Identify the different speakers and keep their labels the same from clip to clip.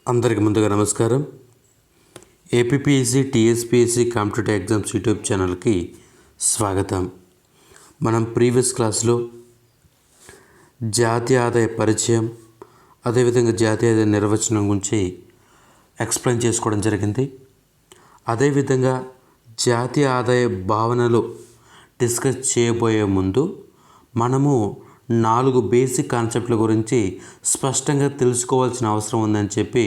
Speaker 1: అందరికి ముందుగా నమస్కారం. APPSC TSPSC competitive exams YouTube ఛానల్కి స్వాగతం. మనం ప్రీవియస్ క్లాస్లో జాతీయ ఆదాయ పరిచయం, అదేవిధంగా జాతీయ ఆదాయ నిర్వచనం గురించి ఎక్స్ప్లెయిన్ చేసుకోవడం జరిగింది. అదేవిధంగా జాతీయ ఆదాయ భావనలు డిస్కస్ చేయబోయే ముందు మనము 4 బేసిక్ కాన్సెప్ట్ల గురించి స్పష్టంగా తెలుసుకోవాల్సిన అవసరం ఉందని చెప్పి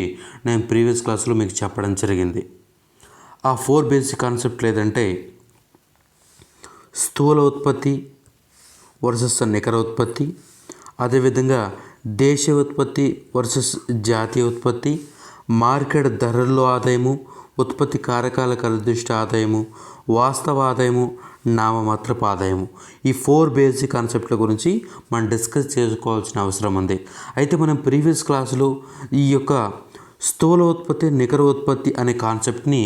Speaker 1: నేను ప్రీవియస్ క్లాస్లో మీకు చెప్పడం జరిగింది. ఆ 4 బేసిక్ కాన్సెప్ట్లు ఏదంటే స్థూల ఉత్పత్తి వర్సెస్ నికర ఉత్పత్తి, అదేవిధంగా దేశీయ ఉత్పత్తి వర్సెస్ జాతీయ ఉత్పత్తి, మార్కెట్ ధరల్లో ఆదాయము, ఉత్పత్తి కారకాల నిర్దిష్ట ఆదాయము, వాస్తవ ఆదాయము, నామమాత్రపు ఆదాయము. ఈ 4 బేసిక్ కాన్సెప్ట్ల గురించి మనం డిస్కస్ చేసుకోవాల్సిన అవసరం ఉంది. అయితే మనం ప్రీవియస్ క్లాసులో ఈ యొక్క స్థూల ఉత్పత్తి నికర ఉత్పత్తి అనే కాన్సెప్ట్ని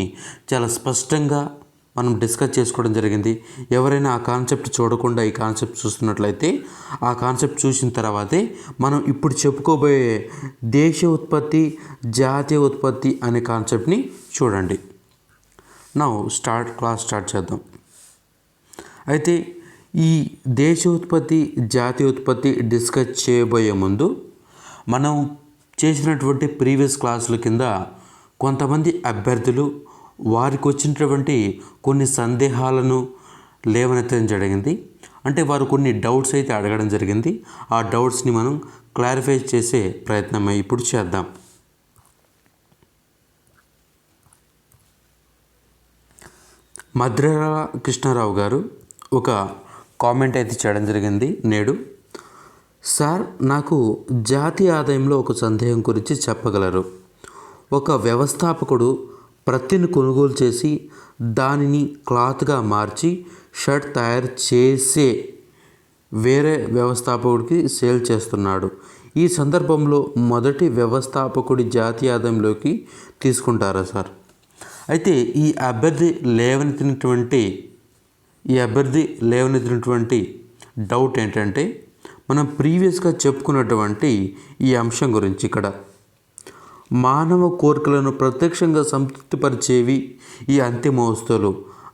Speaker 1: చాలా స్పష్టంగా మనం డిస్కస్ చేసుకోవడం జరిగింది. ఎవరైనా ఆ కాన్సెప్ట్ చూడకుండా ఈ కాన్సెప్ట్ చూస్తున్నట్లయితే ఆ కాన్సెప్ట్ చూసిన తర్వాతే మనం ఇప్పుడు చెప్పుకోబోయే దేశీయ ఉత్పత్తి జాతీయ ఉత్పత్తి అనే కాన్సెప్ట్ని చూడండి. నౌ క్లాస్ స్టార్ట్ చేద్దాం. అయితే ఈ దేశీయ ఉత్పత్తి జాతీయ ఉత్పత్తి డిస్కస్ చేయబోయే ముందు మనం చేసినటువంటి ప్రీవియస్ క్లాసుల కింద కొంతమంది అభ్యర్థులు వారికి వచ్చినటువంటి కొన్ని సందేహాలను లేవనెత్తడం జరిగింది. అంటే వారు కొన్ని డౌట్స్ అయితే అడగడం జరిగింది. ఆ డౌట్స్ని మనం క్లారిఫై చేసే ప్రయత్నం ఇప్పుడు చేద్దాం. మద్రాల కృష్ణారావు గారు ఒక కామెంట్ అయితే చేయడం జరిగింది నేడు. సార్, నాకు జాతీయ ఆదాయంలో ఒక సందేహం గురించి చెప్పగలరు. ఒక వ్యవస్థాపకుడు ప్రత్తిని కొనుగోలు చేసి దానిని క్లాత్గా మార్చి షర్ట్ తయారు చేసే వేరే వ్యవస్థాపకుడికి సేల్ చేస్తున్నాడు. ఈ సందర్భంలో మొదటి వ్యవస్థాపకుడి జాతీయ ఆదాయంలోకి తీసుకుంటారా సార్? అయితే ఈ అభ్యర్థి లేవనెత్తినటువంటి డౌట్ ఏంటంటే మనం ప్రీవియస్గా చెప్పుకున్నటువంటి ఈ అంశం గురించి. ఇక్కడ మానవ కోరికలను ప్రత్యక్షంగా సంతృప్తిపరిచేవి ఈ అంతిమ వస్తువులు,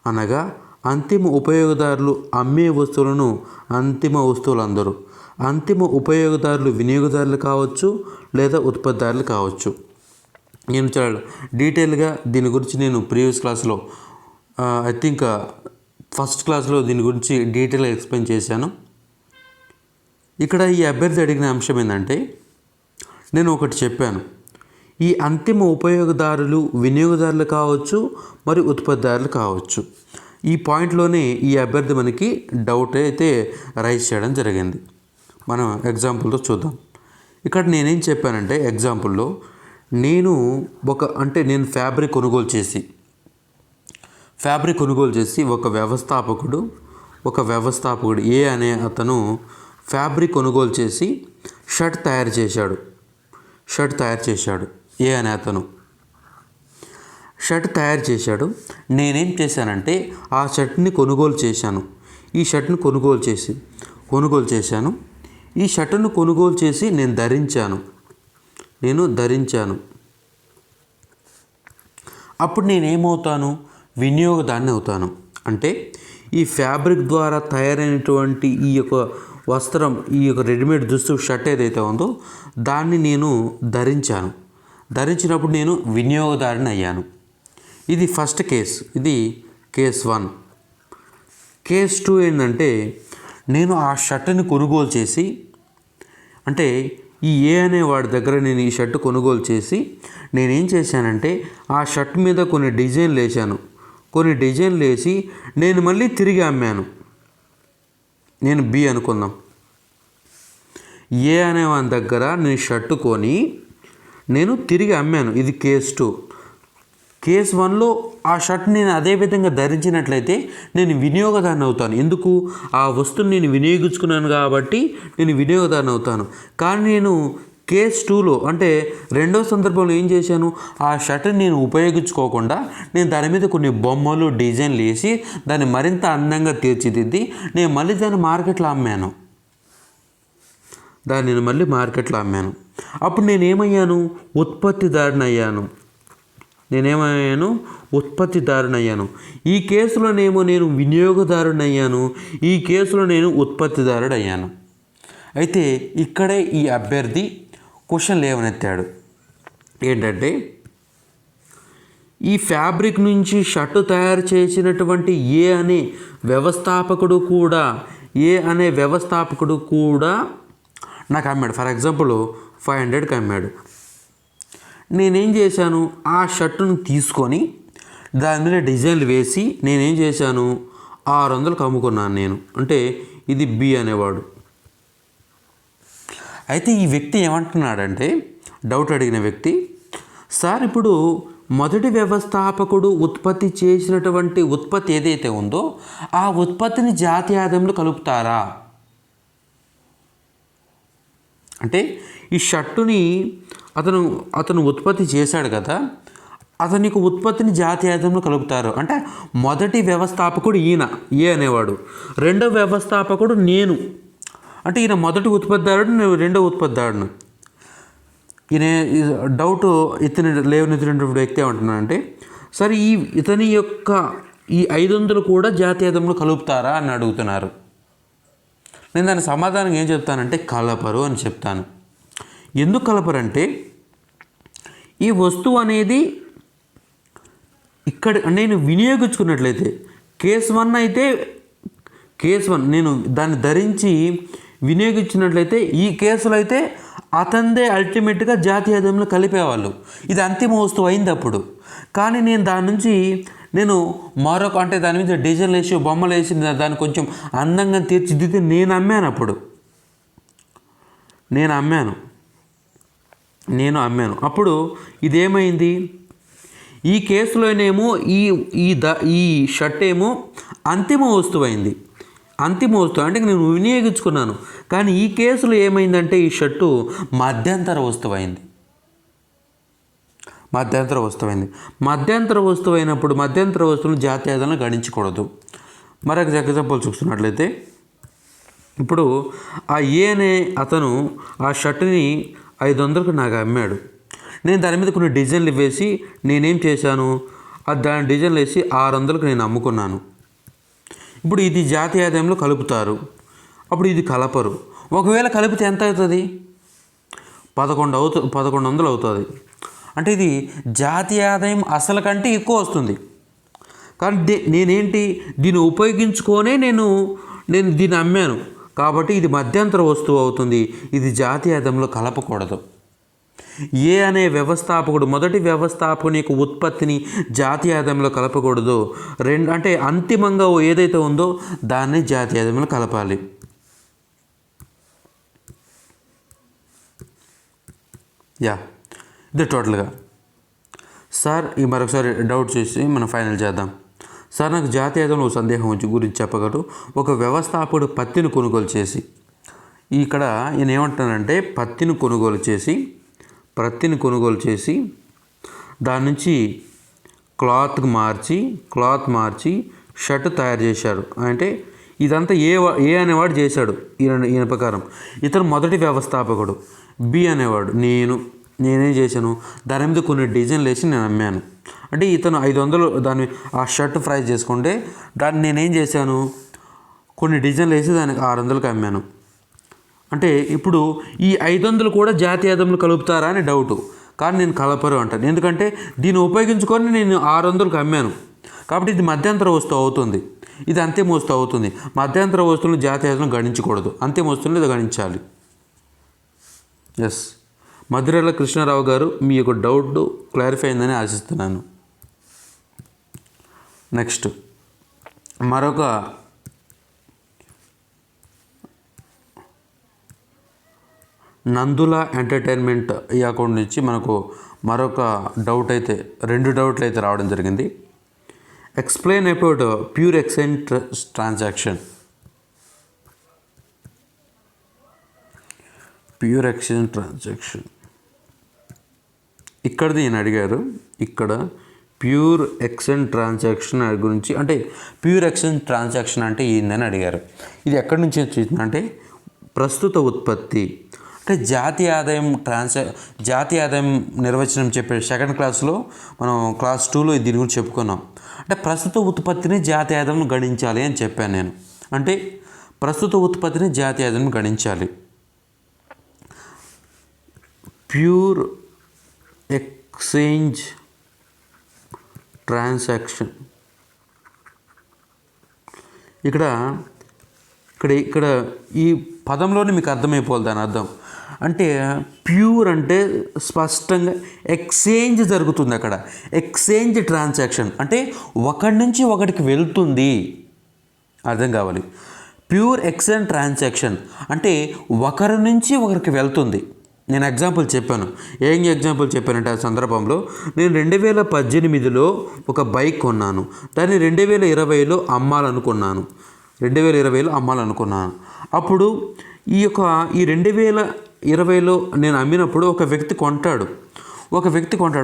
Speaker 1: అనగా అంతిమ ఉపయోగదారులు అమ్మే వస్తువులను అంతిమ వస్తువులు అందరూ. అంతిమ ఉపయోగదారులు వినియోగదారులు కావచ్చు లేదా ఉత్పత్తిదారులు కావచ్చు. నేను చాలా డీటెయిల్గా దీని గురించి నేను ప్రీవియస్ క్లాస్లో ఐ థింక్ ఫస్ట్ క్లాస్లో దీని గురించి డీటెయిల్గా ఎక్స్ప్లెయిన్ చేశాను. ఇక్కడ ఈ అభ్యర్థి అడిగిన అంశం ఏంటంటే, నేను ఒకటి చెప్పాను, ఈ అంతిమ ఉపయోగదారులు వినియోగదారులు కావచ్చు మరి ఉత్పత్తిదారులు కావచ్చు. ఈ పాయింట్లోనే ఈ అభ్యర్థి మనకి డౌట్ అయితే రైజ్ చేయడం జరిగింది. మనం ఎగ్జాంపుల్తో చూద్దాం. ఇక్కడ నేనేం చెప్పానంటే ఎగ్జాంపుల్లో నేను ఫ్యాబ్రిక్ కొనుగోలు చేసి ఒక వ్యవస్థాపకుడు ఏ అనే అతను ఫ్యాబ్రిక్ కొనుగోలు చేసి షర్ట్ తయారు చేశాడు. ఏ అనే అతను షర్ట్ తయారు చేశాడు. నేనేం చేశానంటే ఆ షర్ట్ని కొనుగోలు చేశాను. ఈ షర్ట్ను కొనుగోలు చేసి నేను ధరించాను. అప్పుడు నేనేమవుతాను? వినియోగదారుని అవుతాను. అంటే ఈ ఫ్యాబ్రిక్ ద్వారా తయారైనటువంటి ఈ యొక్క వస్త్రం, ఈ యొక్క రెడీమేడ్ దుస్తు షర్ట్ ఏదైతే ఉందో దాన్ని నేను ధరించినప్పుడు నేను వినియోగదారుని అయ్యాను. ఇది ఫస్ట్ కేస్. ఇది కేస్ 1. కేస్ 2 ఏంటంటే, నేను ఆ షర్ట్ని కొనుగోలు చేసి, అంటే ఈ ఏ అనే వాడి దగ్గర నేను ఈ షర్ట్ కొనుగోలు చేసి నేనేం చేశానంటే ఆ షర్ట్ మీద కొన్ని డిజైన్లు వేసి నేను మళ్ళీ తిరిగి అమ్మాను. నేను బి అనుకుందాం. ఏ అనే వాని దగ్గర నేను షర్ట్ కొని నేను తిరిగి అమ్మాను. ఇది కేస్ 2. కేస్ 1లో ఆ షర్ట్ నేను అదే విధంగా ధరించినట్లయితే నేను వినియోగదారుని అవుతాను. ఎందుకు? ఆ వస్తువుని నేను వినియోగించుకున్నాను కాబట్టి నేను వినియోగదారుని అవుతాను. కానీ నేను కేస్ 2లో అంటే రెండో సందర్భంలో ఏం చేశాను? ఆ షర్ట్ని నేను ఉపయోగించుకోకుండా నేను దాని మీద కొన్ని బొమ్మలు డిజైన్లు వేసి దాన్ని మరింత అందంగా తీర్చిదిద్ది నేను మళ్ళీ దాన్ని మార్కెట్లో అమ్మాను. అప్పుడు నేనేమయ్యాను? ఉత్పత్తిదారునయ్యాను. ఉత్పత్తిదారునయ్యాను. ఈ కేసులోనేమో నేను వినియోగదారునయ్యాను, ఈ కేసులో నేను ఉత్పత్తిదారుడయ్యాను. అయితే ఇక్కడే ఈ అభ్యర్థి క్వశ్చన్ లేవనెత్తాడు. ఏంటంటే, ఈ ఫ్యాబ్రిక్ నుంచి షర్టు తయారు చేసినటువంటి ఏ అనే వ్యవస్థాపకుడు కూడా నాకు అమ్మాడు. For example 500కి అమ్మాడు. నేనేం చేశాను? ఆ షర్టును తీసుకొని దాని మీద డిజైన్లు వేసి నేనేం చేశాను? 600కి అమ్ముకున్నాను నేను. అంటే ఇది బి అనేవాడు. అయితే ఈ వ్యక్తి ఏమంటున్నాడంటే, డౌట్ అడిగిన వ్యక్తి, సార్ ఇప్పుడు మొదటి వ్యవస్థాపకుడు ఉత్పత్తి చేసినటువంటి ఉత్పత్తి ఏదైతే ఉందో ఆ ఉత్పత్తిని జాతీయ ఆదాయంలో కలుపుతారా? అంటే ఈ షర్టుని అతను ఉత్పత్తి చేశాడు కదా, అతని యొక్క ఉత్పత్తిని జాతీయ ఆదాయంలో కలుపుతారు. అంటే మొదటి వ్యవస్థాపకుడు ఈయన ఏ అనేవాడు, రెండవ వ్యవస్థాపకుడు నేను. అంటే ఈయన మొదటి ఉత్పత్తిదారుడు, నేను రెండవ ఉత్పత్తిదారుడు. ఈయన డౌట్ ఇతని లేవనెత్తినటువంటి వ్యక్తి ఏమంటున్నాడంటే, సరే ఇతని యొక్క ఈ 500 కూడా జాతీయ ఆదాయంలో కలుపుతారా అని అడుగుతున్నారు. నేను దాని సమాధానం ఏం చెప్తానంటే కలపరు అని చెప్తాను. ఎందుకు కలపరంటే, ఈ వస్తువు అనేది ఇక్కడ నేను వినియోగించుకున్నట్లయితే కేస్ 1 నేను దాన్ని ధరించి వినియోగించినట్లయితే ఈ కేసులో అయితే అతనిదే అల్టిమేట్గా జాతీయ ఆదాయంలో కలిపేవాళ్ళు. ఇది అంతిమ వస్తువు అయింది అప్పుడు. కానీ నేను దాని నుంచి మరొక అంటే దాని మీద డిజైన్లు వేసి బొమ్మలు వేసి దాన్ని కొంచెం అందంగా తీర్చిదిద్ది నేను అమ్మాను. అప్పుడు ఇదేమైంది? ఈ కేసులోనేమో ఈ షర్ట్ ఏమో అంతిమ వస్తువు అయింది. అంటే నేను వినియోగించుకున్నాను. కానీ ఈ కేసులో ఏమైందంటే ఈ షర్టు మధ్యంతర వస్తువు అయింది. మధ్యంతర వస్తువు అయినప్పుడు మధ్యంతర వస్తువును జాతీయ ఆదాయంలో గణించకూడదు. మరొక ఎగ్జాంపుల్ చూస్తున్నట్లయితే, ఇప్పుడు ఆ ఏ అనే అతను ఆ షర్టుని 500కు నాకు అమ్మాడు. నేను దాని మీద కొన్ని డిజైన్లు వేసి నేనేం చేశాను? దాని డిజైన్లు వేసి 600కు నేను అమ్ముకున్నాను. ఇప్పుడు ఇది జాతీయ ఆదాయంలో కలుపుతారు, అప్పుడు ఇది కలపరు. ఒకవేళ కలిపితే ఎంత అవుతుంది? 1100 అవుతుంది. అంటే ఇది జాతీయ ఆదాయం అసలు కంటే ఎక్కువ వస్తుంది. కానీ దీన్ని ఉపయోగించుకొనే నేను దీన్ని అమ్మాను కాబట్టి ఇది మధ్యంతర వస్తువు అవుతుంది. ఇది జాతీయ ఆదాయంలో కలపకూడదు. ఏ అనే వ్యవస్థాపకుడు మొదటి వ్యవస్థాపకుని యొక్క ఉత్పత్తిని జాతీయ ఆదాయంలో కలపకూడదు. అంటే అంతిమంగా ఏదైతే ఉందో దాన్ని జాతీయ ఆదాయంలో కలపాలి. ఇది టోటల్గా. సార్ ఈ మరొకసారి డౌట్ చేసి మనం ఫైనల్ చేద్దాం. సార్ నాకు జాతీయ ఆదాయంలో సందేహం గురించి చెప్పగలరు. ఒక వ్యవస్థాపకుడు పత్తిని కొనుగోలు చేసి, ఇక్కడ ఈయన ఏమంటున్నానంటే పత్తిని కొనుగోలు చేసి దాని నుంచి క్లాత్ మార్చి షర్ట్ తయారు చేశాడు. అంటే ఇదంతా ఏ అనేవాడు చేశాడు ఈయన ప్రకారం. ఇతను మొదటి వ్యవస్థాపకుడు. బి అనేవాడు నేనేం చేశాను? దాని మీద కొన్ని డిజైన్లు వేసి నేను అమ్మాను. అంటే ఇతను 500 ఆ షర్ట్ ప్రైస్ చేసుకుంటే దాన్ని నేనేం చేశాను? కొన్ని డిజైన్లు వేసి దానికి 600కి అమ్మాను. అంటే ఇప్పుడు ఈ 500 కూడా జాతీయ ఆదాయంలో కలుపుతారా అని డౌటు. కానీ నేను కలపరు అంటాను. ఎందుకంటే దీన్ని ఉపయోగించుకొని నేను 600కి అమ్మాను కాబట్టి ఇది మధ్యంతర వస్తువు అవుతుంది, ఇది అంతిమ వస్తువు అవుతుంది. మధ్యంతర వస్తువులను జాతీయ ఆదాయంలో గణించకూడదు, అంతిమ వస్తువులను ఇది గణించాలి. మధురల కృష్ణారావు గారు, మీ యొక్క డౌట్ క్లారిఫై అయిందని ఆశిస్తున్నాను. నెక్స్ట్ మరొక నందుల ఎంటర్టైన్మెంట్ ఈ అకౌంట్ నుంచి మనకు మరొక డౌట్ అయితే 2 డౌట్లు అయితే రావడం జరిగింది. Explain about pure exchange transaction. ఇక్కడది ఈయన అడిగారు. ఇక్కడ ప్యూర్ ఎక్స్చేంజ్ ట్రాన్సాక్షన్ గురించి, అంటే ప్యూర్ ఎక్స్చేంజ్ ట్రాన్సాక్షన్ అంటే ఏందని అడిగారు. ఇది ఎక్కడి నుంచి వచ్చిందంటే ప్రస్తుత ఉత్పత్తి, అంటే జాతీయ ఆదాయం నిర్వచనం చెప్పే సెకండ్ క్లాస్లో మనం క్లాస్ 2లో దీని గురించి చెప్పుకున్నాం. అంటే ప్రస్తుత ఉత్పత్తిని జాతీయ ఆదాయం గణించాలి అని చెప్పాను నేను. అంటే ప్రస్తుత ఉత్పత్తిని జాతీయ ఆదాయం గణించాలి. Pure exchange transaction. ఇక్కడ ఈ పదంలోనే మీకు అర్థమైపోవాలి దాని అర్థం. అంటే ప్యూర్ అంటే స్పష్టంగా ఎక్స్చేంజ్ జరుగుతుంది. అక్కడ ఎక్స్చేంజ్ ట్రాన్సాక్షన్ అంటే ఒకటి నుంచి ఒకటికి వెళ్తుంది, అర్థం కావాలి. ప్యూర్ ఎక్స్చేంజ్ ట్రాన్సాక్షన్ అంటే ఒకరి నుంచి ఒకరికి వెళ్తుంది. నేను ఎగ్జాంపుల్ చెప్పాను. ఏం ఎగ్జాంపుల్ చెప్పానంటే ఆ సందర్భంలో నేను 2018లో ఒక బైక్ కొన్నాను, దాన్ని 2020లో అమ్మాలనుకున్నాను. అప్పుడు ఈ 2020లో నేను అమ్మినప్పుడు ఒక వ్యక్తి కొంటాడు.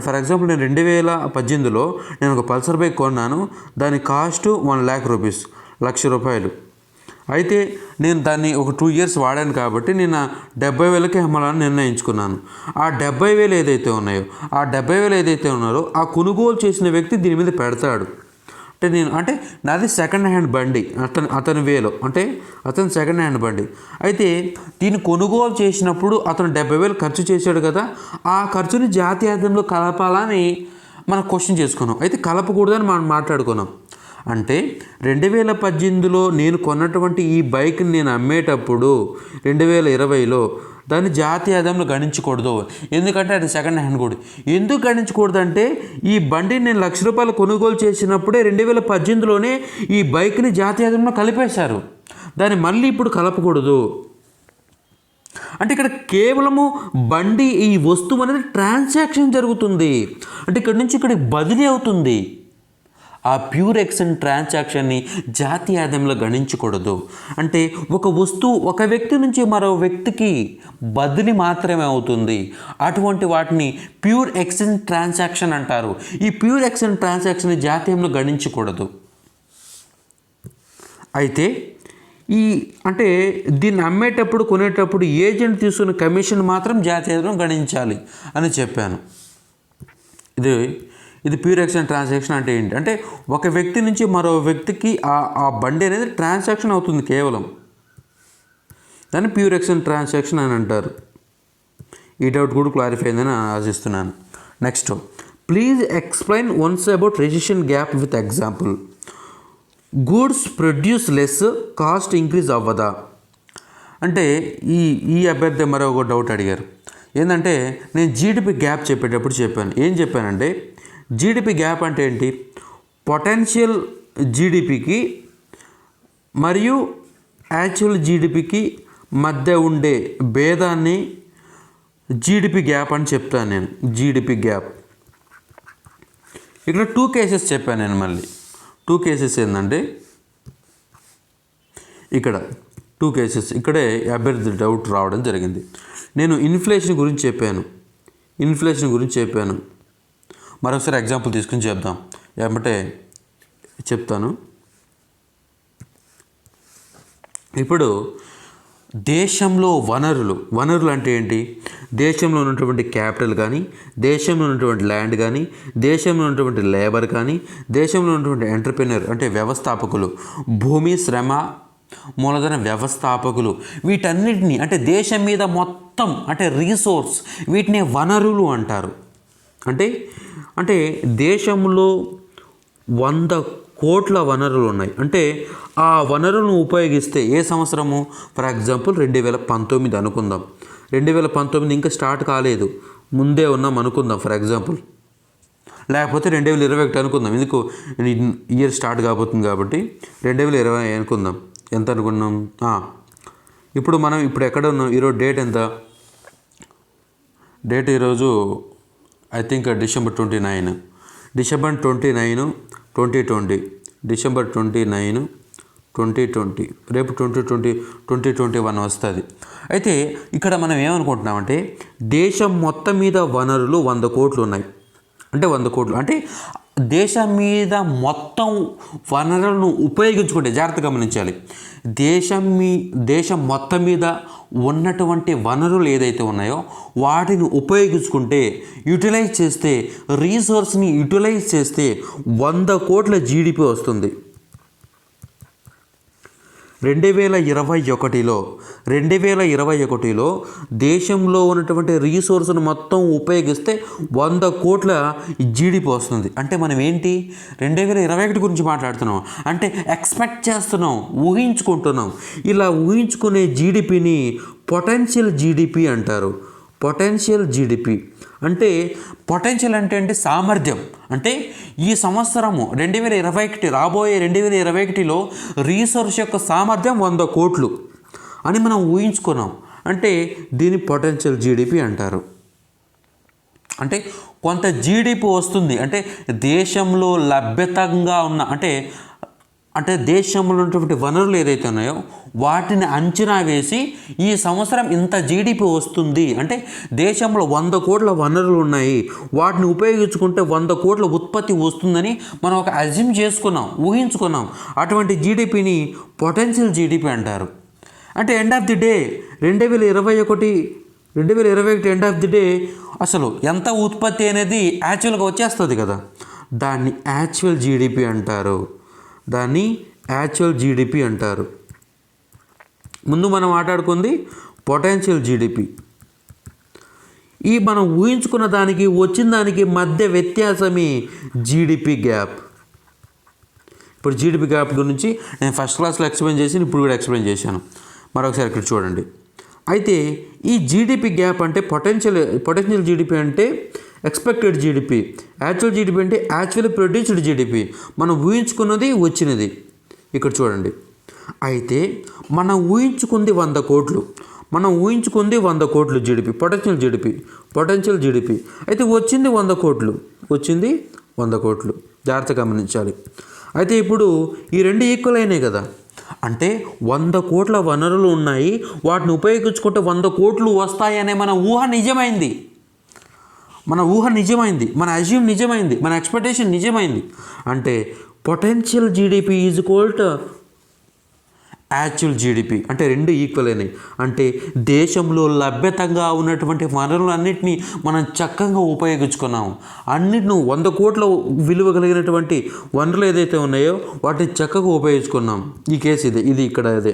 Speaker 1: ఫర్ ఎగ్జాంపుల్ నేను 2018లో నేను ఒక పల్సర్ బైక్ కొన్నాను. దాని కాస్ట్ 1 lakh rupees, ₹1,00,000. అయితే నేను దాన్ని ఒక 2 years వాడాను కాబట్టి నేను 70,000కి అమ్మాలని నిర్ణయించుకున్నాను. ఆ 70,000 ఏదైతే ఉన్నారో ఆ కొనుగోలు చేసిన వ్యక్తి దీని మీద పెడతాడు. అంటే నాది సెకండ్ హ్యాండ్ బండి, అతని వేలో అంటే అతను సెకండ్ హ్యాండ్ బండి. అయితే దీన్ని కొనుగోలు చేసినప్పుడు అతను 70,000 ఖర్చు చేశాడు కదా, ఆ ఖర్చుని జాతీయ ఆదాయంలో కలపాలని మనం క్వశ్చన్ చేసుకున్నాం. అయితే కలపకూడదని మనం మాట్లాడుకున్నాం. అంటే 2018లో నేను కొన్నటువంటి ఈ బైక్ని నేను అమ్మేటప్పుడు 2020లో దాన్ని జాతీయ ఆదాయంలో గణించకూడదు. ఎందుకంటే అది సెకండ్ హ్యాండ్ కూడా. ఎందుకు గణించకూడదు అంటే ఈ బండిని నేను ₹1,00,000 కొనుగోలు చేసినప్పుడే 2018లోనే ఈ బైక్ని జాతీయ ఆదాయంలో కలిపేశారు. దాన్ని మళ్ళీ ఇప్పుడు కలపకూడదు. అంటే ఇక్కడ కేవలము బండి ఈ వస్తువు అనేది ట్రాన్సాక్షన్ జరుగుతుంది. అంటే ఇక్కడ నుంచి ఇక్కడికి బదిలీ అవుతుంది. ఆ ప్యూర్ ఎక్స్చేంజ్ ట్రాన్సాక్షన్ని జాతీయ ఆదాయంలో గణించకూడదు. అంటే ఒక వస్తువు ఒక వ్యక్తి నుంచి మరో వ్యక్తికి బదిలీ మాత్రమే అవుతుంది. అటువంటి వాటిని ప్యూర్ ఎక్స్చేంజ్ ట్రాన్సాక్షన్ అంటారు. ఈ ప్యూర్ ఎక్స్చేంజ్ ట్రాన్సాక్షన్ని జాతీయంలో గణించకూడదు. అయితే అంటే దీన్ని అమ్మేటప్పుడు కొనేటప్పుడు ఏజెంట్ తీసుకున్న కమిషన్ మాత్రం జాతీయంలో గణించాలి అని చెప్పాను. ఇది ప్యూర్ ఎక్స్చేంజ్ ట్రాన్సాక్షన్ అంటే ఏంటి అంటే ఒక వ్యక్తి నుంచి మరో వ్యక్తికి ఆ బండి అనేది ట్రాన్సాక్షన్ అవుతుంది కేవలం. దాన్ని ప్యూర్ ఎక్స్చేంజ్ ట్రాన్సాక్షన్ అని అంటారు. ఈ డౌట్ కూడా క్లారిఫై అయిందని ఆశిస్తున్నాను. Next, please explain once about recession gap with example. Goods produce less, cost increase అవ్వదా? అంటే ఈ అభ్యర్థి మరొక డౌట్ అడిగారు. ఏంటంటే నేను జీడిపి గ్యాప్ చెప్పేటప్పుడు ఏం చెప్పానంటే జీడిపి గ్యాప్ అంటే ఏంటి, పొటెన్షియల్ జీడిపికి మరియు యాక్చువల్ జీడిపికి మధ్య ఉండే భేదాన్ని జీడిపి గ్యాప్ అని చెప్తాను నేను. జీడిపి గ్యాప్ ఇక్కడ 2 కేసెస్ చెప్పాను నేను. మళ్ళీ 2 కేసెస్ ఏంటంటే ఇక్కడ 2 కేసెస్ ఇక్కడే అభ్యర్థి డౌట్ రావడం జరిగింది. నేను ఇన్ఫ్లేషన్ గురించి చెప్పాను. మరొకసారి ఎగ్జాంపుల్ తీసుకుని చెప్దాం. ఏమంటే చెప్తాను. ఇప్పుడు దేశంలో వనరులు అంటే ఏంటి, దేశంలో ఉన్నటువంటి క్యాపిటల్ కానీ, దేశంలో ఉన్నటువంటి ల్యాండ్ కానీ, దేశంలో ఉన్నటువంటి లేబర్ కానీ, దేశంలో ఉన్నటువంటి ఎంటర్ప్రెన్యూర్ అంటే వ్యవస్థాపకులు, భూమి శ్రమ మూలధన వ్యవస్థాపకులు, వీటన్నిటిని అంటే దేశం మీద మొత్తం అంటే రీసోర్స్, వీటిని వనరులు అంటారు. అంటే దేశంలో 100 కోట్ల వనరులు ఉన్నాయి. అంటే ఆ వనరులను ఉపయోగిస్తే ఏ సంవత్సరము, ఫర్ ఎగ్జాంపుల్ 2019 అనుకుందాం. 2019 ఇంకా స్టార్ట్ కాలేదు, ముందే ఉన్నాం అనుకుందాం ఫర్ ఎగ్జాంపుల్. లేకపోతే 2021 అనుకుందాం, ఎందుకు ఇయర్ స్టార్ట్ కాబోతుంది కాబట్టి 2020 అనుకుందాం. ఎంత అనుకున్నాం? ఇప్పుడు మనం ఎక్కడ ఉన్నాం? ఈరోజు డేట్ ఎంత? డేట్ ఈరోజు ఐ థింక్ డిసెంబర్ 29, 2020. డిసెంబర్ 29, 2020. రేపు 2021 వస్తుంది. అయితే ఇక్కడ మనం ఏమనుకుంటున్నామంటే దేశం మొత్తం మీద వనరులు 100 కోట్లు ఉన్నాయి. అంటే 100 కోట్లు అంటే దేశం మీద మొత్తం వనరులను ఉపయోగించుకుంటే, జాగ్రత్తగా గమనించాలి, దేశం మొత్తం మీద ఉన్నటువంటి వనరులు ఏదైతే ఉన్నాయో వాటిని ఉపయోగించుకుంటే, యూటిలైజ్ చేస్తే, రీసోర్స్ని యూటిలైజ్ చేస్తే 100 కోట్ల జీడిపి వస్తుంది. 2021లో దేశంలో ఉన్నటువంటి రీసోర్స్ను మొత్తం ఉపయోగిస్తే 100 కోట్ల జీడిపి వస్తుంది. అంటే మనం ఏంటి 2021 గురించి మాట్లాడుతున్నాం, అంటే ఎక్స్పెక్ట్ చేస్తున్నాం, ఊహించుకుంటున్నాం. ఇలా ఊహించుకునే జీడిపిని పొటెన్షియల్ జీడిపి అంటారు. పొటెన్షియల్ జీడిపి అంటే, పొటెన్షియల్ అంటే సామర్థ్యం. అంటే ఈ సంవత్సరము 2021 రాబోయే 2021లో రీసోర్స్ యొక్క సామర్థ్యం 100 కోట్లు అని మనం ఊహించుకున్నాం. అంటే దీన్ని పొటెన్షియల్ జీడిపి అంటారు. అంటే కొంత జీడిపి వస్తుంది, అంటే దేశంలో లభ్యతంగా ఉన్న అంటే దేశంలో ఉన్నటువంటి వనరులు ఏదైతే ఉన్నాయో వాటిని అంచనా వేసి ఈ సంవత్సరం ఇంత జీడిపి వస్తుంది, అంటే దేశంలో 100 కోట్ల వనరులు ఉన్నాయి, వాటిని ఉపయోగించుకుంటే 100 కోట్ల ఉత్పత్తి వస్తుందని మనం ఒక అజ్యూమ్ చేసుకున్నాం, ఊహించుకున్నాం. అటువంటి జీడిపిని పొటెన్షియల్ జీడిపి అంటారు. అంటే end of the day 2021 end of the day అసలు ఎంత ఉత్పత్తి అనేది యాక్చువల్గా వచ్చేస్తుంది కదా, దాన్ని యాక్చువల్ జీడిపి అంటారు. అంటారు. ముందు మనం మాట్లాడుకుంది పొటెన్షియల్ జీడిపి. ఈ మనం ఊహించుకున్న దానికి వచ్చిన దానికి మధ్య వ్యత్యాసమే జీడిపి గ్యాప్. ఇప్పుడు జీడిపి గ్యాప్ గురించి నేను ఫస్ట్ క్లాస్లో ఎక్స్ప్లెయిన్ చేసి ఇప్పుడు కూడా ఎక్స్ప్లెయిన్ చేశాను. మరొకసారి ఇక్కడ చూడండి. అయితే ఈ జీడిపి గ్యాప్ అంటే పొటెన్షియల్ జీడిపి అంటే ఎక్స్పెక్టెడ్ జీడిపి, యాక్చువల్ జీడిపి అంటే యాక్చువల్లీ ప్రొడ్యూస్డ్ జీడిపి, మనం ఊహించుకున్నది వచ్చినది. ఇక్కడ చూడండి. అయితే మనం ఊహించుకుంది 100 కోట్లు జీడిపి, పొటెన్షియల్ జీడిపి. అయితే వచ్చింది 100 కోట్లు. జాగ్రత్తగా గమనించాలి. అయితే ఇప్పుడు ఈ రెండు ఈక్వల్ అయినాయి కదా, అంటే 100 కోట్ల వనరులు ఉన్నాయి, వాటిని ఉపయోగించుకుంటే 100 కోట్లు వస్తాయి అనే మన ఊహ నిజమైంది, మన అజ్యూమ్ నిజమైంది, మన ఎక్స్పెక్టేషన్ నిజమైంది. అంటే potential GDP is equal to actual GDP. అంటే రెండు ఈక్వల్ అయినాయి. అంటే దేశంలో లభ్యతంగా ఉన్నటువంటి వనరులన్నింటినీ మనం చక్కగా ఉపయోగించుకున్నాము. అన్నిటిని 100 కోట్ల విలువ కలిగినటువంటి వనరులు ఏదైతే ఉన్నాయో వాటిని చక్కగా ఉపయోగించుకున్నాం. ఈ కేసు ఇది ఇక్కడ అదే.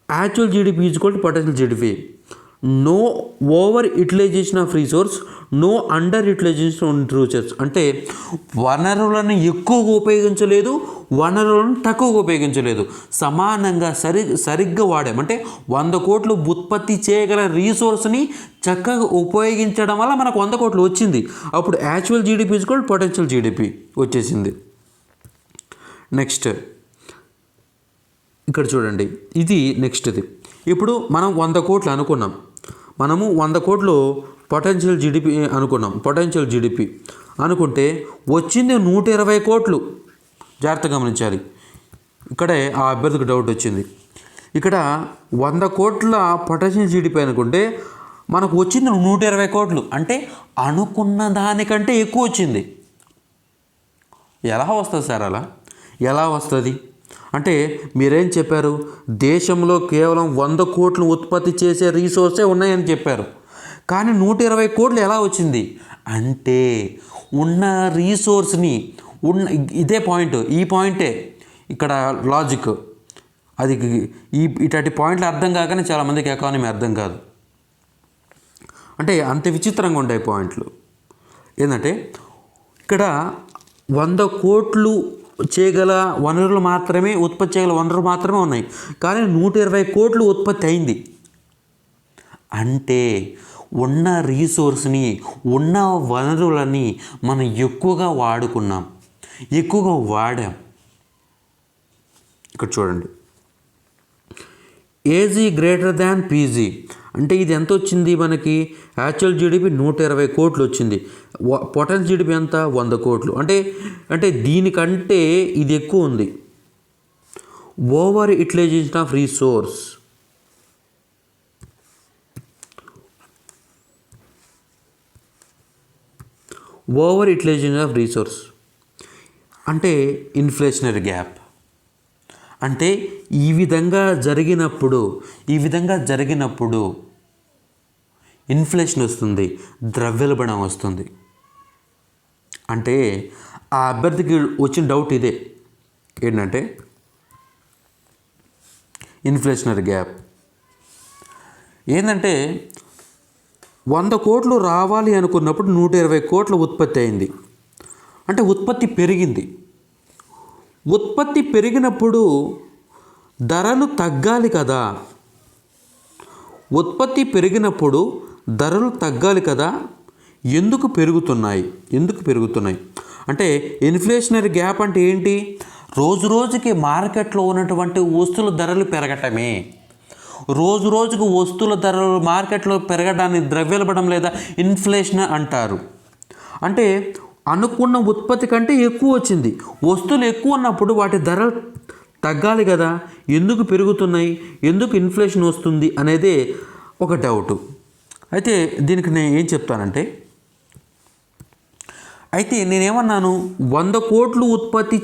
Speaker 1: Actual GDP is equal to potential GDP. No over utilization of resource, no under utilization of resource. అంటే వనరులను ఎక్కువగా ఉపయోగించలేదు, వనరులను తక్కువగా ఉపయోగించలేదు, సమానంగా సరిగ్గా వాడాం. అంటే 100 కోట్లు ఉత్పత్తి చేయగల రీసోర్స్ని చక్కగా ఉపయోగించడం వల్ల మనకు 100 కోట్లు వచ్చింది. అప్పుడు actual GDP is equal to potential GDP వచ్చేసింది. నెక్స్ట్ ఇక్కడ చూడండి, ఇది నెక్స్ట్ది. ఇప్పుడు మనం 100 కోట్లు అనుకున్నాం, 100 కోట్లు పొటెన్షియల్ జీడిపి అనుకుంటే వచ్చింది 120 కోట్లు. జాగ్రత్తగా గమనించాలి. ఇక్కడే ఆ అభ్యర్థికి డౌట్ వచ్చింది. ఇక్కడ 100 కోట్ల పొటెన్షియల్ జీడిపి అనుకుంటే మనకు వచ్చింది 120 కోట్లు, అంటే అనుకున్న దానికంటే ఎక్కువ వచ్చింది. ఎలా వస్తుంది సార్ అలా? ఎలా వస్తుంది అంటే మీరేం చెప్పారు, దేశంలో కేవలం 100 కోట్లు ఉత్పత్తి చేసే రీసోర్సే ఉన్నాయని చెప్పారు. కానీ 120 కోట్లు ఎలా వచ్చింది అంటే ఉన్న రీసోర్స్ని ఇదే పాయింట్, ఈ పాయింటే ఇక్కడ లాజిక్. అది ఇట్లాంటి పాయింట్లు అర్థం కాకనే చాలామందికి ఎకానమీ అర్థం కాదు. అంటే అంత విచిత్రంగా ఉండే పాయింట్లు ఏంటంటే, ఇక్కడ 100 కోట్లు చేయగల వనరులు మాత్రమే, ఉత్పత్తి చేయగల వనరులు మాత్రమే ఉన్నాయి, కానీ 120 కోట్లు ఉత్పత్తి అయింది. అంటే ఉన్న రీసోర్స్ని, ఉన్న వనరులని మనం ఎక్కువగా వాడుకున్నాం, ఎక్కువగా వాడాం. ఇక్కడ చూడండి, ఏజీ గ్రేటర్ దాన్ పీజీ అంటే ఇది ఎంత వచ్చింది మనకి? యాక్చువల్ జీడిపి 120 కోట్లు వచ్చింది, పొటెన్షియల్ జీడిపి ఎంత? 100 కోట్లు. అంటే దీనికంటే ఇది ఎక్కువ ఉంది. Over utilization of resource, over utilization of resource అంటే ఇన్ఫ్లేషనరీ గ్యాప్. అంటే ఈ విధంగా జరిగినప్పుడు ఇన్ఫ్లేషన్ వస్తుంది, ద్రవ్యోల్బణం వస్తుంది. అంటే ఆ అభ్యర్థికి వచ్చిన డౌట్ ఇదే, ఏంటంటే ఇన్ఫ్లేషనరీ గ్యాప్ ఏంటంటే 100 కోట్లు రావాలి అనుకున్నప్పుడు 120 కోట్ల ఉత్పత్తి అయింది. అంటే ఉత్పత్తి పెరిగింది. ఉత్పత్తి పెరిగినప్పుడు ధరలు తగ్గాలి కదా. ఉత్పత్తి పెరిగినప్పుడు ధరలు తగ్గాలి కదా. ఎందుకు పెరుగుతున్నాయి అంటే ఇన్ఫ్లేషనరీ గ్యాప్ అంటే ఏంటి? రోజు రోజుకి మార్కెట్లో ఉన్నటువంటి వస్తువుల ధరలు పెరగటమే. రోజు రోజుకు వస్తువుల ధరలు మార్కెట్లో పెరగడాన్ని ద్రవ్యోల్బణం లేదా ఇన్ఫ్లేషన్ అంటారు. అంటే అనుకున్న ఉత్పత్తి కంటే ఎక్కువ వచ్చింది, వస్తువులు ఎక్కువ ఉన్నప్పుడు వాటి ధరలు తగ్గాలి కదా. ఎందుకు పెరుగుతున్నాయి, ఎందుకు ఇన్ఫ్లేషన్ వస్తుంది అనేదే ఒక డౌటు. అయితే దీనికి నేను ఏం చెప్తానంటే, నేనేమన్నాను, 100 కోట్లు ఉత్పత్తి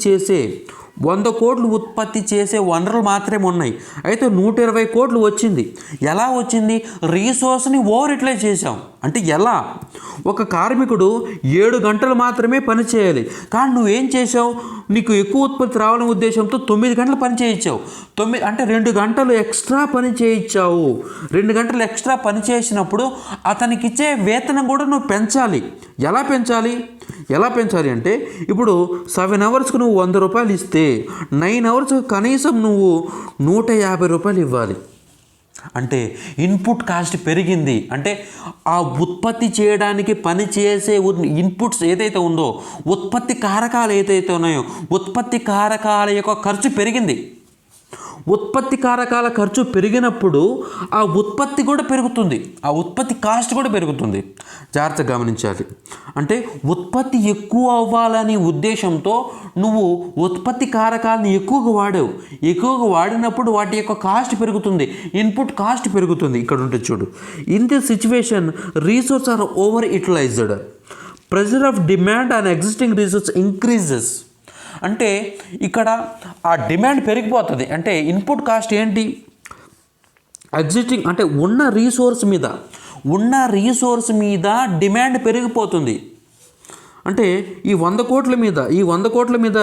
Speaker 1: చేసే వనరులు మాత్రమే ఉన్నాయి. అయితే 120 కోట్లు వచ్చింది. ఎలా వచ్చింది? రీసోర్స్ని ఓవర్ యూటిలైజ్ చేసాం. అంటే ఎలా? ఒక కార్మికుడు 7 గంటలు మాత్రమే పని చేయాలి, కానీ నువ్వేం చేసావు? నీకు ఎక్కువ ఉత్పత్తి రావాలనే ఉద్దేశంతో 9 గంటలు పని చేయించావు. అంటే 2 గంటలు ఎక్స్ట్రా పని చేయించావు. 2 గంటలు ఎక్స్ట్రా పని చేసినప్పుడు అతనికి ఇచ్చే వేతనం కూడా నువ్వు పెంచాలి. ఎలా పెంచాలి అంటే, ఇప్పుడు 7 అవర్స్కి నువ్వు 100 రూపాయలు ఇస్తే 9 అవర్స్కి కనీసం నువ్వు 150 రూపాయలు ఇవ్వాలి. అంటే ఇన్పుట్ కాస్ట్ పెరిగింది. అంటే ఆ ఉత్పత్తి చేయడానికి పని చేసే ఇన్పుట్స్ ఏదైతే ఉందో, ఉత్పత్తి కారకాలు ఏదైతే ఉన్నాయో, ఉత్పత్తి కారకాల యొక్క ఖర్చు పెరిగింది. ఉత్పత్తి కారకాల ఖర్చు పెరిగినప్పుడు ఆ ఉత్పత్తి కూడా పెరుగుతుంది, ఆ ఉత్పత్తి కాస్ట్ కూడా పెరుగుతుంది. జాగ్రత్తగా గమనించాలి. అంటే ఉత్పత్తి ఎక్కువ అవ్వాలనే ఉద్దేశంతో నువ్వు ఉత్పత్తి కారకాలను ఎక్కువగా వాడినప్పుడు వాటి యొక్క కాస్ట్ పెరుగుతుంది, ఇన్పుట్ కాస్ట్ పెరుగుతుంది. ఇక్కడ ఉంటుంది చూడు. In this situation resource are over utilized, pressure of demand on existing resource increases. అంటే ఇక్కడ ఆ డిమాండ్ పెరిగిపోతుంది. అంటే ఇన్పుట్ కాస్ట్ ఏంటి? ఎగ్జిస్టింగ్ అంటే ఉన్న రీసోర్స్ మీద డిమాండ్ పెరిగిపోతుంది. అంటే ఈ 100 కోట్ల మీద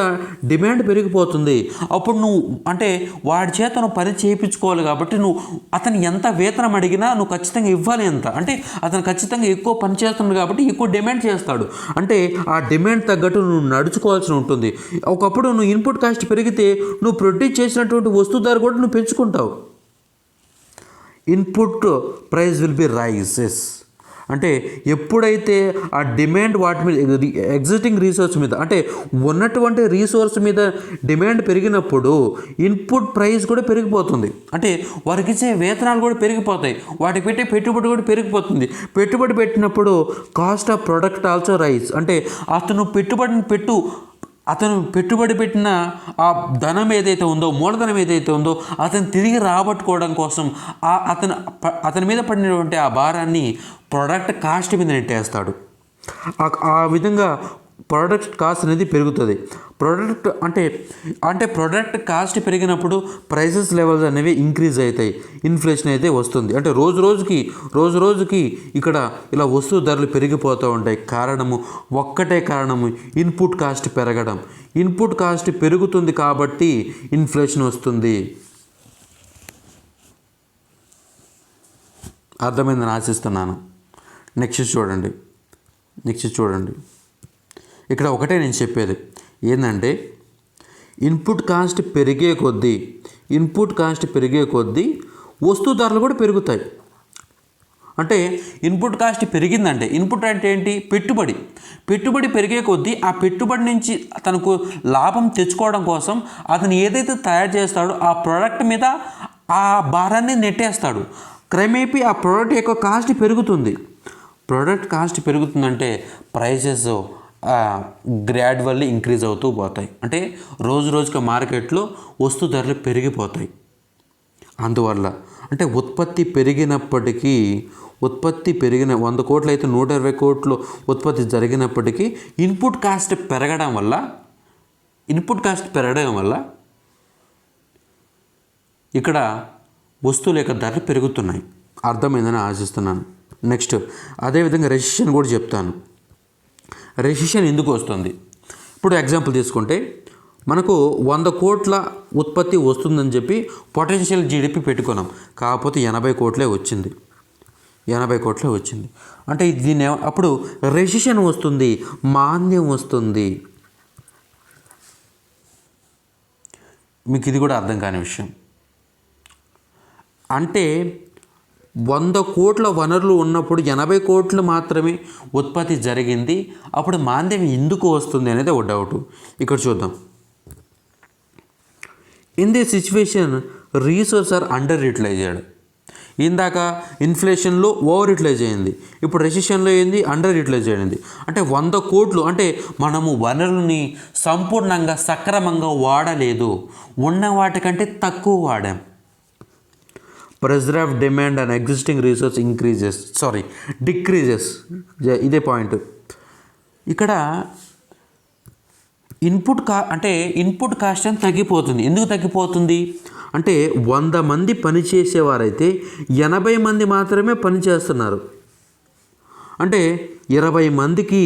Speaker 1: డిమాండ్ పెరిగిపోతుంది. అప్పుడు నువ్వు అంటే వాడి చేత నువ్వు పని చేయించుకోవాలి కాబట్టి నువ్వు అతను ఎంత వేతనం అడిగినా నువ్వు ఖచ్చితంగా ఇవ్వాలి. ఎంత అంటే అతను ఖచ్చితంగా ఎక్కువ పని చేస్తున్నాడు కాబట్టి ఎక్కువ డిమాండ్ చేస్తాడు. అంటే ఆ డిమాండ్ తగ్గట్టు నువ్వు నడుచుకోవాల్సి ఉంటుంది. ఒకప్పుడు నువ్వు ఇన్పుట్ కాస్ట్ పెరిగితే నువ్వు ప్రొడ్యూస్ చేసినటువంటి వస్తువు ధర కూడా నువ్వు పెంచుకుంటావు. Input price will be rises. అంటే ఎప్పుడైతే ఆ డిమాండ్ వాటి మీద ఎగ్జిస్టింగ్ రీసోర్స్ మీద అంటే ఉన్నటువంటి రీసోర్స్ మీద డిమాండ్ పెరిగినప్పుడు ఇన్పుట్ ప్రైస్ కూడా పెరిగిపోతుంది. అంటే వారికి ఇచ్చే వేతనాలు కూడా పెరిగిపోతాయి, వాటికి పెట్టే పెట్టుబడి కూడా పెరిగిపోతుంది. పెట్టుబడి పెట్టినప్పుడు cost of product also rise. అంటే అతను పెట్టుబడి పెట్టిన ఆ ధనం ఏదైతే ఉందో, మూలధనం ఏదైతే ఉందో, అతను తిరిగి రాబట్టుకోవడం కోసం అతని మీద పడినటువంటి ఆ భారాన్ని ప్రొడక్ట్ కాస్ట్ మీద నెట్టేస్తాడు. ఆ విధంగా ప్రొడక్ట్ కాస్ట్ అనేది పెరుగుతుంది. ప్రొడక్ట్ కాస్ట్ పెరిగినప్పుడు ప్రైసెస్ లెవెల్స్ అనేవి ఇంక్రీజ్ అవుతాయి, ఇన్ఫ్లేషన్ అయితే వస్తుంది. అంటే రోజు రోజుకి ఇక్కడ ఇలా వస్తువు ధరలు పెరిగిపోతూ ఉంటాయి. ఒక్కటే కారణము ఇన్పుట్ కాస్ట్ పెరగడం. ఇన్పుట్ కాస్ట్ పెరుగుతుంది కాబట్టి ఇన్ఫ్లేషన్ వస్తుంది. అర్థమైందని ఆశిస్తున్నాను. నెక్స్ట్ చూడండి. ఇక్కడ ఒకటే నేను చెప్పేది ఏంటంటే, ఇన్పుట్ కాస్ట్ పెరిగే కొద్దీ వస్తువు ధరలు కూడా పెరుగుతాయి. అంటే ఇన్పుట్ కాస్ట్ పెరిగిందంటే, ఇన్పుట్ అంటే ఏంటి? పెట్టుబడి పెరిగే కొద్దీ ఆ పెట్టుబడి నుంచి తనకు లాభం తెచ్చుకోవడం కోసం అతను ఏదైతే తయారు చేస్తాడో ఆ ప్రోడక్ట్ మీద ఆ భారాన్ని నెట్టేస్తాడు. క్రమేపీ ఆ ప్రోడక్ట్ యొక్క కాస్ట్ పెరుగుతుంది. ప్రోడక్ట్ కాస్ట్ పెరుగుతుందంటే ప్రైసెస్ గ్రాడ్యువల్లీ ఇంక్రీజ్ అవుతూ పోతాయి. అంటే రోజుకి మార్కెట్లో వస్తు ధరలు పెరిగిపోతాయి. అందువల్ల అంటే ఉత్పత్తి పెరిగినప్పటికీ ఉత్పత్తి పెరిగిన 100 కోట్లు అయితే 120 కోట్లు ఉత్పత్తి జరిగినప్పటికీ ఇన్పుట్ కాస్ట్ పెరగడం వల్ల ఇక్కడ వస్తువుల యొక్క ధరలు పెరుగుతున్నాయి. అర్థమైందని ఆశిస్తున్నాను. నెక్స్ట్ అదేవిధంగా రెసిషన్ కూడా చెప్తాను. రెసిషన్ ఎందుకు వస్తుంది? ఇప్పుడు ఎగ్జాంపుల్ తీసుకుంటే మనకు 100 కోట్ల ఉత్పత్తి వస్తుందని చెప్పి పొటెన్షియల్ జీడిపి పెట్టుకున్నాం. కాకపోతే 80 కోట్లే వచ్చింది. అంటే దీన్ని అప్పుడు రెసిషన్ వస్తుంది, మాంద్యం వస్తుంది. మీకు ఇది కూడా అర్థం కాని విషయం. అంటే 100 కోట్ల వనరులు ఉన్నప్పుడు 80 కోట్లు మాత్రమే ఉత్పత్తి జరిగింది. అప్పుడు మాంద్యం ఎందుకు వస్తుంది అనేది ఒక డౌట్. ఇక్కడ చూద్దాం. In this situation resource are under utilized. ఇందాక ఇన్ఫ్లేషన్లో ఓవర్ యూటిలైజ్ అయింది, ఇప్పుడు రెసిషన్లో ఏంది, అండర్ యూటిలైజ్ అయింది. అంటే 100 కోట్లు అంటే మనము వనరుల్ని సంపూర్ణంగా సక్రమంగా వాడలేదు, ఉన్న వాటికంటే తక్కువ వాడాం. Preserve demand and existing resource decreases. ఇదే పాయింట్. ఇక్కడ ఇన్పుట్ కాస్ట్ అని తగ్గిపోతుంది. ఎందుకు తగ్గిపోతుంది అంటే 100 మంది పనిచేసేవారైతే 80 మంది మాత్రమే పనిచేస్తున్నారు. అంటే 20 మందికి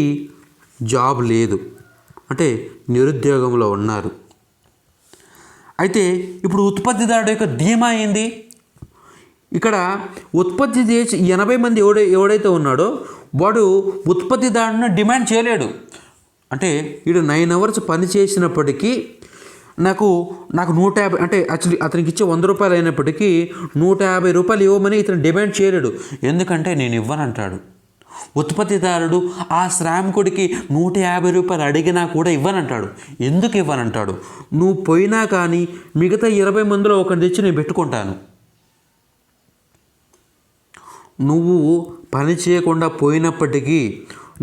Speaker 1: జాబ్ లేదు, అంటే నిరుద్యోగంలో ఉన్నారు. అయితే ఇప్పుడు ఉత్పత్తిదారుడు యొక్క ధీమా ఏంది? ఇక్కడ ఉత్పత్తి చేసి 80 మంది ఎవడైతే ఉన్నాడో వాడు ఉత్పత్తిదారుని డిమాండ్ చేయలేడు. అంటే వీడు 9 అవర్స్ పని చేసినప్పటికీ నాకు 150, అంటే యాక్చువల్లీ అతనికి ఇచ్చే 100 రూపాయలు అయినప్పటికీ 150 రూపాయలు ఇవ్వమని ఇతను డిమాండ్ చేయలేడు. ఎందుకంటే నేను ఇవ్వనంటాడు. ఉత్పత్తిదారుడు ఆ శ్రామికుడికి 150 రూపాయలు అడిగినా కూడా ఇవ్వనంటాడు. ఎందుకు ఇవ్వనంటాడు? నువ్వు పోయినా కానీ మిగతా 20 మందిలో ఒకరిని తెచ్చి నేను పెట్టుకుంటాను. నువ్వు పని చేయకుండా పోయినప్పటికీ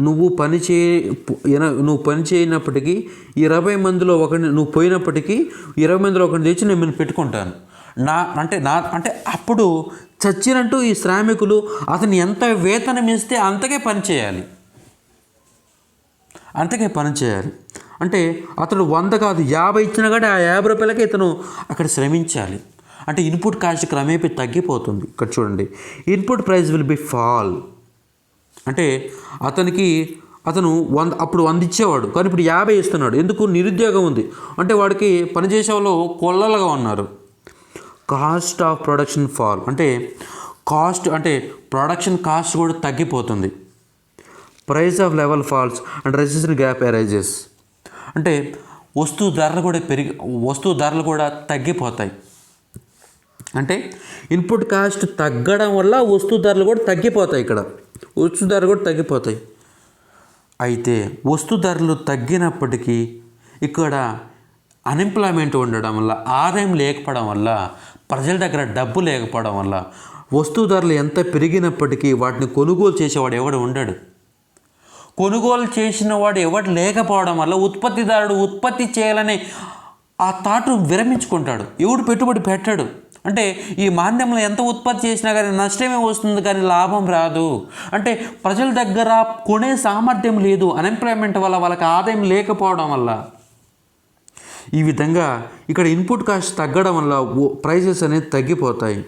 Speaker 1: నువ్వు పని చేయనప్పటికీ 20 మందిలో ఒకరిని నువ్వు పోయినప్పటికీ 20 మందిలో ఒకరిని తెచ్చి నేను పెట్టుకుంటాను. అంటే అప్పుడు చచ్చినట్టు ఈ శ్రామికులు అతను ఎంత వేతనం ఇస్తే అంతకే పని చేయాలి. అంటే అతడు 100 కాదు 50 ఇచ్చినా కానీ ఆ 50 రూపాయలకే ఇతను అక్కడ శ్రమించాలి. అంటే ఇన్పుట్ కాస్ట్ క్రమేపీ తగ్గిపోతుంది. ఇక్కడ చూడండి, input price will B fall. అంటే అతను 100 అప్పుడు 100 ఇచ్చేవాడు, కానీ ఇప్పుడు 50 ఇస్తున్నాడు. ఎందుకు? నిరుద్యోగం ఉంది. అంటే వాడికి పనిచేసే వాళ్ళు కొల్లలుగా ఉన్నారు. Cost of production fall. అంటే ప్రొడక్షన్ కాస్ట్ కూడా తగ్గిపోతుంది. Price of level falls and recession gap arises. అంటే వస్తువు ధరలు కూడా తగ్గిపోతాయి. అంటే ఇన్పుట్ కాస్ట్ తగ్గడం వల్ల వస్తువు ధరలు కూడా తగ్గిపోతాయి. అయితే వస్తువు ధరలు తగ్గినప్పటికీ ఇక్కడ అన్ఎంప్లాయ్మెంట్ ఉండడం వల్ల, ఆదాయం లేకపోవడం వల్ల, ప్రజల దగ్గర డబ్బు లేకపోవడం వల్ల వస్తువు ధరలు ఎంత పెరిగినప్పటికీ వాటిని కొనుగోలు చేసేవాడు ఎవడు ఉండడు. కొనుగోలు చేసిన వాడు ఎవడు లేకపోవడం వల్ల ఉత్పత్తిదారుడు ఉత్పత్తి చేయాలనే ఆ తాటు విరమించుకుంటాడు. ఎవడు పెట్టుబడి పెట్టాడు. అంటే ఈ మాంద్యంలో ఎంత ఉత్పత్తి చేసినా కానీ నష్టమే వస్తుంది, కానీ లాభం రాదు. అంటే ప్రజల దగ్గర కొనే సామర్థ్యం లేదు, అన్ఎంప్లాయ్మెంట్ వల్ల, వాళ్ళకి ఆదాయం లేకపోవడం వల్ల. ఈ విధంగా ఇక్కడ ఇన్పుట్ కాస్ట్ తగ్గడం వల్ల ప్రైజెస్ అనేవి తగ్గిపోతాయి.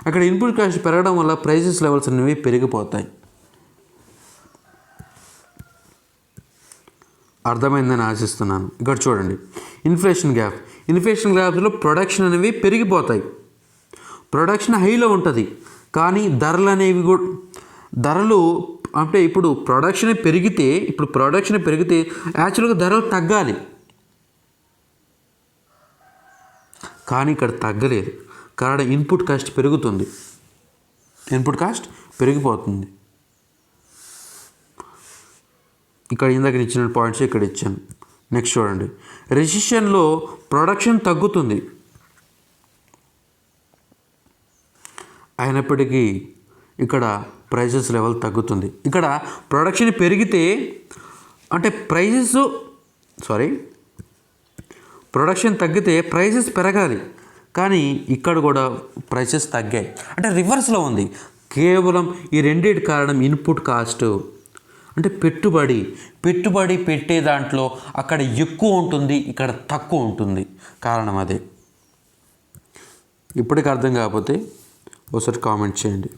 Speaker 1: అక్కడ ఇన్పుట్ కాస్ట్ పెరగడం వల్ల ప్రైజెస్ లెవెల్స్ అనేవి పెరిగిపోతాయి. అర్థమైందని ఆశిస్తున్నాను. ఇక్కడ చూడండి, ఇన్ఫ్లేషన్ గ్యాప్లో ప్రొడక్షన్ అనేవి పెరిగిపోతాయి. ప్రొడక్షన్ హైలో ఉంటుంది, కానీ ధరలు అంటే ఇప్పుడు ప్రొడక్షన్ పెరిగితే యాక్చువల్గా ధరలు తగ్గాలి, కానీ ఇక్కడ తగ్గలేదు. కారణం ఇన్పుట్ కాస్ట్ పెరిగిపోతుంది. ఇక్కడ ఇందాక ఇచ్చిన పాయింట్స్ ఇక్కడ ఇచ్చాను. నెక్స్ట్ చూడండి, రెసిషన్లో ప్రొడక్షన్ తగ్గుతుంది, అయినప్పటికీ ఇక్కడ ప్రైసెస్ లెవెల్ తగ్గుతుంది. ఇక్కడ ప్రొడక్షన్ పెరిగితే అంటే ప్రొడక్షన్ తగ్గితే ప్రైసెస్ పెరగాలి, కానీ ఇక్కడ కూడా ప్రైసెస్ తగ్గాయి. అంటే రివర్స్లో ఉంది. కేవలం ఈ రెండింటి కారణం ఇన్పుట్ కాస్ట్ అంటే పెట్టుబడి పెట్టే దాంట్లో అక్కడ ఎక్కువ ఉంటుంది, ఇక్కడ తక్కువ ఉంటుంది. కారణం అదే. ఇప్పటికి అర్థం కాకపోతే ఒకసారి కామెంట్ చేయండి.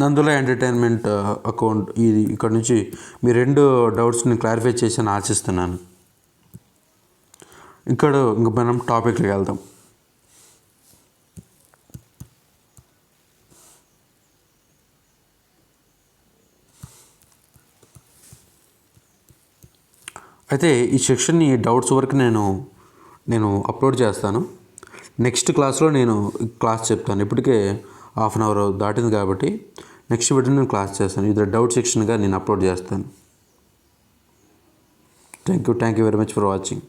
Speaker 1: నందుల ఎంటర్టైన్మెంట్ అకౌంట్ ఇది ఇక్కడ నుంచి మీ 2 డౌట్స్ని క్లారిఫై చేసి ఆశిస్తున్నాను. ఇంక మనం టాపిక్కి వెళ్దాం. అయితే ఈ సెక్షన్ ఈ డౌట్స్ వరకు నేను అప్లోడ్ చేస్తాను. నెక్స్ట్ క్లాస్లో నేను క్లాస్ చెప్తాను. ఇప్పటికే హాఫ్ అన్ అవర్ దాటింది కాబట్టి నెక్స్ట్ వీడియో నేను క్లాస్ చేస్తాను. ఇది డౌట్ సెక్షన్గా నేను అప్లోడ్ చేస్తాను. Thank you very much for watching.